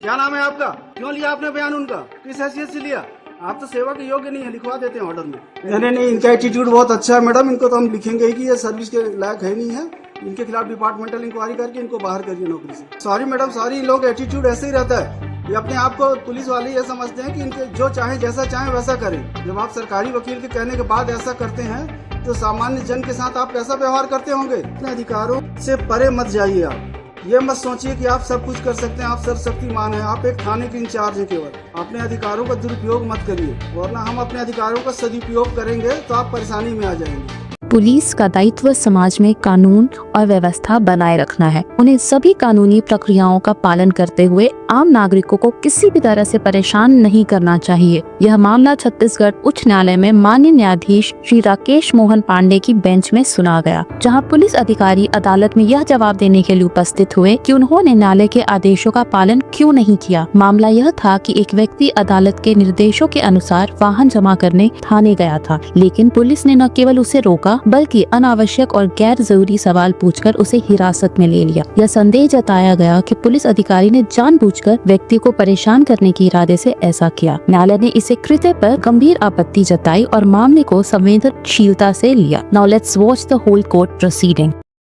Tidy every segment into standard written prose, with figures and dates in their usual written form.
क्या नाम है आपका? क्यों लिया आपने बयान उनका? किस हैसियत से लिया? आप तो सेवा के योग्य नहीं है, लिखवा देते हैं ऑर्डर में। नहीं, इनका एटीट्यूड बहुत अच्छा है मैडम, इनको तो हम लिखेंगे ही कि ये सर्विस के लायक है नहीं है। इनके खिलाफ डिपार्टमेंटल इंक्वायरी करके इनको बाहर करिए नौकरी से। सॉरी मैडम, सॉरी, इन लोग एटीट्यूड ऐसे ही रहता है। ये अपने आप को पुलिस वाले ये समझते हैं कि इनके जो चाहे जैसा चाहे वैसा करें। जब आप सरकारी वकील के कहने के बाद ऐसा करते हैं तो सामान्य जन के साथ आप कैसा व्यवहार करते होंगे? अपने अधिकारों से परे मत जाइए आप। ये मत सोचिए कि आप सब कुछ कर सकते हैं, आप सर्वशक्तिमान हैं। आप एक थाने के इंचार्ज हैं केवल। अपने अधिकारों का दुरुपयोग मत करिए, वरना हम अपने अधिकारों का सदुपयोग करेंगे तो आप परेशानी में आ जाएंगे। पुलिस का दायित्व समाज में कानून और व्यवस्था बनाए रखना है। उन्हें सभी कानूनी प्रक्रियाओं का पालन करते हुए आम नागरिकों को किसी भी तरह से परेशान नहीं करना चाहिए। यह मामला छत्तीसगढ़ उच्च न्यायालय में माननीय न्यायाधीश श्री राकेश मोहन पांडे की बेंच में सुना गया, जहां पुलिस अधिकारी अदालत में यह जवाब देने के लिए उपस्थित हुए कि उन्होंने न्यायालय के आदेशों का पालन क्यों नहीं किया। मामला यह था कि एक व्यक्ति अदालत के निर्देशों के अनुसार वाहन जमा करने थाने गया था, लेकिन पुलिस ने न केवल उसे रोका बल्कि अनावश्यक और गैर जरूरी सवाल पूछकर उसे हिरासत में ले लिया। यह संदेह जताया गया कि पुलिस अधिकारी ने जानबूझकर व्यक्ति को परेशान करने के इरादे से ऐसा किया। न्यायालय ने इसे कृत्य पर गंभीर आपत्ति जताई और मामले को संवेदनशीलता से लिया। Now let's watch the whole court proceeding.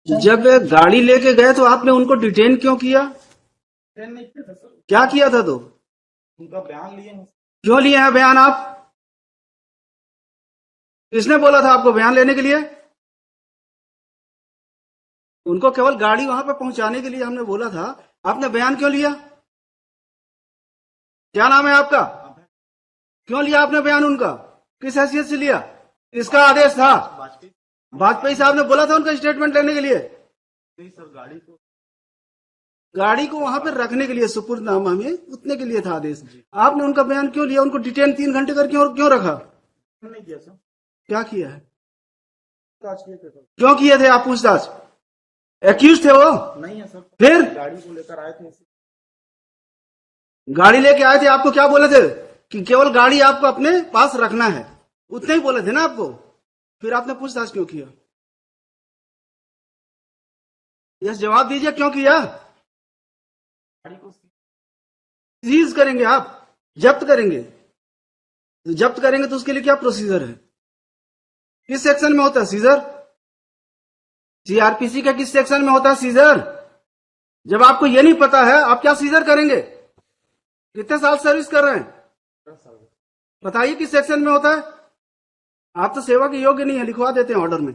जब गाड़ी लेके गए तो आपने उनको डिटेन क्यों किया? क्या किया था? तो उनका बयान लिए हैं। क्यों लिए हैं बयान आप? किसने बोला था आपको बयान लेने के लिए? उनको केवल गाड़ी वहां पे पहुंचाने के लिए हमने बोला था। आपने बयान क्यों लिया? क्या नाम है आपका? क्यों लिया आपने बयान उनका? किस हैसियत से लिया? इसका आदेश था? वाजपेयी साहब ने बोला था उनका स्टेटमेंट लेने के लिए? नहीं सर, गाड़ी को वहां पर रखने के लिए सुपुर्दनामा में उतने के लिए था आदेश। आपने उनका बयान क्यों लिया? उनको डिटेन 3 घंटे कर क्यों रखा? नहीं किया सर। क्या किया है? पूछताछ किए थे सर। क्यों किए थे आप पूछताछ? एक्यूज थे वो? नहीं है सर। फिर गाड़ी को लेकर आए थे। गाड़ी लेके आए थे, आपको क्या बोले थे? कि केवल गाड़ी आपको अपने पास रखना है, उतने ही बोले थे ना आपको। फिर आपने पूछताछ क्यों किया? यस, जवाब दीजिए, क्यों किया? गाड़ी को सीज करेंगे आप, जब्त करेंगे। जब्त करेंगे तो उसके लिए क्या प्रोसीजर है? किस सेक्शन में होता है सीजर? सीआरपीसी का किस सेक्शन में होता है सीजर? जब आपको ये नहीं पता है, आप क्या सीजर करेंगे? कितने साल सर्विस कर रहे हैं? बताइए किस सेक्शन में होता है? आप तो सेवा के योग्य नहीं है, लिखवा देते हैं ऑर्डर में।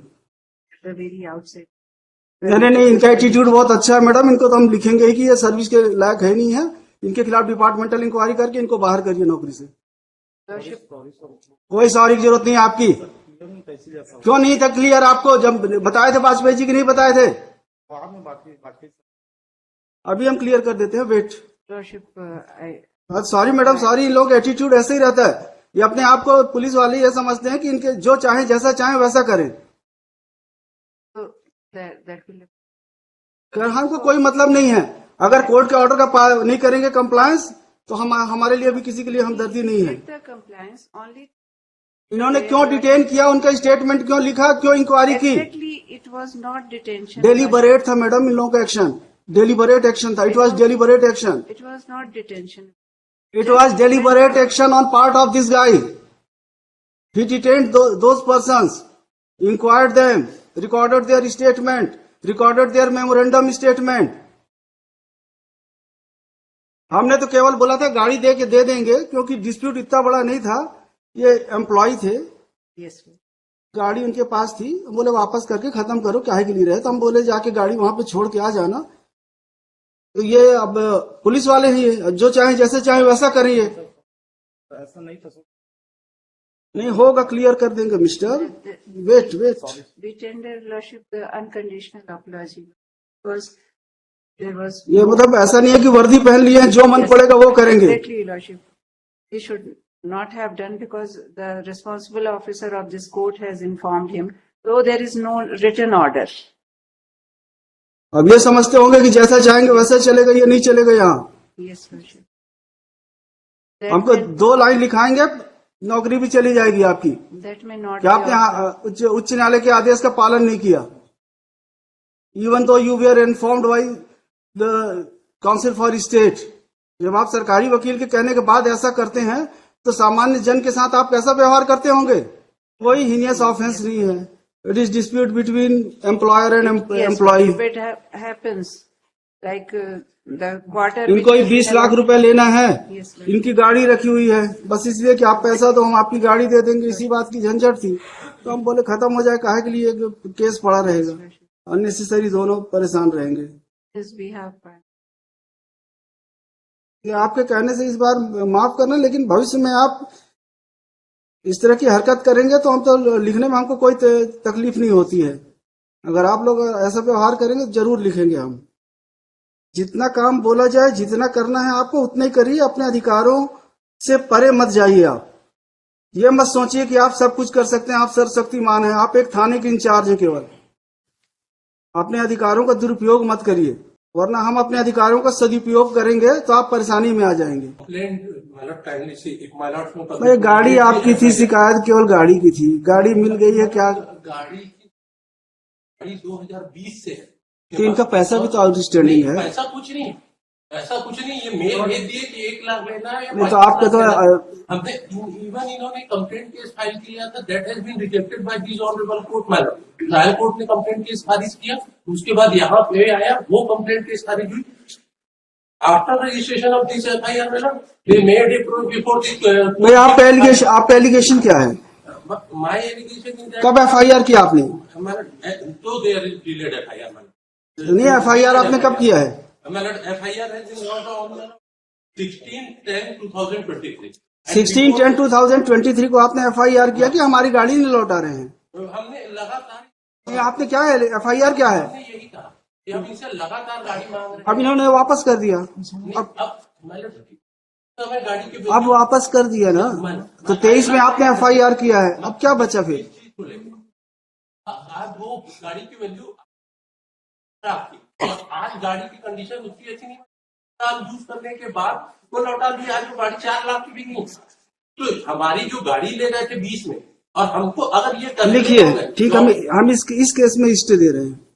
नहीं, इनका एटीट्यूड बहुत अच्छा है मैडम, इनको तो हम लिखेंगे ही कि ये सर्विस के लायक है नहीं है। इनके खिलाफ डिपार्टमेंटल इंक्वायरी करके इनको बाहर करिए नौकरी से। कोई सॉरी की जरूरत नहीं है आपकी। क्यों नहीं था क्लियर आपको? जब बताए थे वाजपेयी जी की नहीं बताए थे? अभी हम क्लियर कर देते हैं, वेट। सॉरी मैडम, सॉरी, इन लोग एटीट्यूड ऐसे ही रहता है। ये अपने आप को पुलिस वाले ये समझते हैं कि इनके जो चाहे जैसा चाहे वैसा करें। हमको कोई मतलब नहीं है। अगर कोर्ट के ऑर्डर का नहीं करेंगे कंप्लायंस तो हमारे लिए भी किसी के लिए हमदर्दी नहीं है। इन्होंने क्यों डिटेन किया? उनका स्टेटमेंट क्यों लिखा? क्यों इंक्वायरी की? It was not detention. Deliberate था मैडम इन लोगों का एक्शन, डेलीबरेट एक्शन था। It was deliberate action. It was not detention. It was deliberate action on part of this guy. He detained those persons, inquired them, recorded their statement, recorded their memorandum statement. हमने तो केवल बोला था गाड़ी दे देंगे, क्योंकि dispute इतना बड़ा नहीं था। ये एम्प्लॉय थे, Yes. गाड़ी उनके पास थी, बोले वापस करके खत्म करो, काहे के लिए रहे। तो हम बोले जाके गाड़ी वहां पे छोड़ के आ जाना। तो ये अब पुलिस वाले ही जो चाहे जैसे चाहे वैसा करिए। ऐसा नहीं था सर। नहीं होगा, क्लियर कर देंगे mister. Wait. We tender lordship the unconditional apology because there was ये मतलब ऐसा नहीं है कि वर्दी पहन लिए हैं, जो मन पड़ेगा वो करेंगे। exactly lordship. He should not have done because the responsible officer of this court has informed him, though there is no written order. अब ये समझते होंगे कि जैसा चाहेंगे वैसा चलेगा, ये नहीं चलेगा यहाँ। Yes, lordship. हमको 2 लाइन लिखाएंगे, नौकरी भी चली जाएगी आपकी। That may not क्या be आपने उच्च न्यायालय के आदेश का पालन नहीं किया? इवन तो you were informed by the council for state जब आप सरकारी वकील के कहने के बाद ऐसा करते हैं तो सामान्य जन के साथ आप कैसा व्यवहार करते होंगे? कोई हीनियस ऑफेंस नहीं है. It is dispute between employer and employee. If it happens, like the quarter. इनको ही 20 लाख रुपए लेना है. Yes, ma'am. इनकी गाड़ी रखी हुई है, बस इसलिए कि आप पैसा दो हम आपकी गाड़ी दे देंगे, इसी बात की झंझट थी. तो हम बोले खत्म हो जाए, काहे के लिए केस पड़ा रहेगा, अननेसेसरी दोनों परेशान रहेंगे. Yes, we have. ये आपके कहने से इस बार माफ करना, लेकिन भविष्य में आप इस तरह की हरकत करेंगे तो हम तो लिखने में हमको कोई तकलीफ नहीं होती है. अगर आप लोग ऐसा व्यवहार करेंगे तो जरूर लिखेंगे हम. जितना काम बोला जाए, जितना करना है आपको उतना ही करिए. अपने अधिकारों से परे मत जाइए. आप ये मत सोचिए कि आप सब कुछ कर सकते हैं, आप सर्वशक्तिमान हैं. आप एक थाने के इंचार्ज हैं केवल. अपने अधिकारों का दुरुपयोग मत करिए, वरना हम अपने अधिकारों का सदुपयोग करेंगे तो आप परेशानी में आ जाएंगे. भाई गाड़ी आपकी थी, शिकायत केवल गाड़ी की थी. गाड़ी मिल गई है क्या? गाड़ी 2020 से है. तो इनका पैसा भी तो आउटस्टैंडिंग है. ऐसा कुछ नहीं, ऐसा कुछ नहीं. ये मेल भेज दिए कि 1 लाख लेना है. नहीं तो आपके तो हमने इवन इन्होंने कंप्लेंट केस फाइल किया था. That has been rejected by this honourable court. Madam trial court ने कंप्लेंट केस खारिज किया. उसके बाद यहाँ पे आया, वो कंप्लेंट केस खारिज हुई. After registration of this FIR madam they made it before this. भाई आपका एलिगेशन क्या है? माय एलिगेशन कब एफआईआर किया आपने? तो there is delayed FIR madam. नहीं, एफआईआर आपने कब किया है? एफआईआर है 16/10/2023. 16/10/2023 को आपने एफआईआर किया कि हमारी गाड़ी नहीं लौटा रहे हैं. हमने लगातार, ये आपने क्या है, एफआईआर क्या है? हमने यही कहा कि हम इनसे लगातार गाड़ी मांग रहे अब इन्होंने वापस कर दिया. हैं. अब हमें गाड़ी के अब वापस कर दिया ना, तो 23 में आपने एफआईआर किया है. अब क्या बचा फिर? चीज को लेकर आज वो गाड़ी की वैल्यू आपकी, और आज गाड़ी की कंडीशन उसकी अच्छी नहीं. साल यूज करने के बाद वो लौटा दिया. आज वो गाड़ी 4 लाख की बिकी. तो हमारी जो गाड़ी ले रहे थे 20 में, और हमको अगर ये लिखिए, ठीक, हम इस केस में स्टे दे रहे हैं.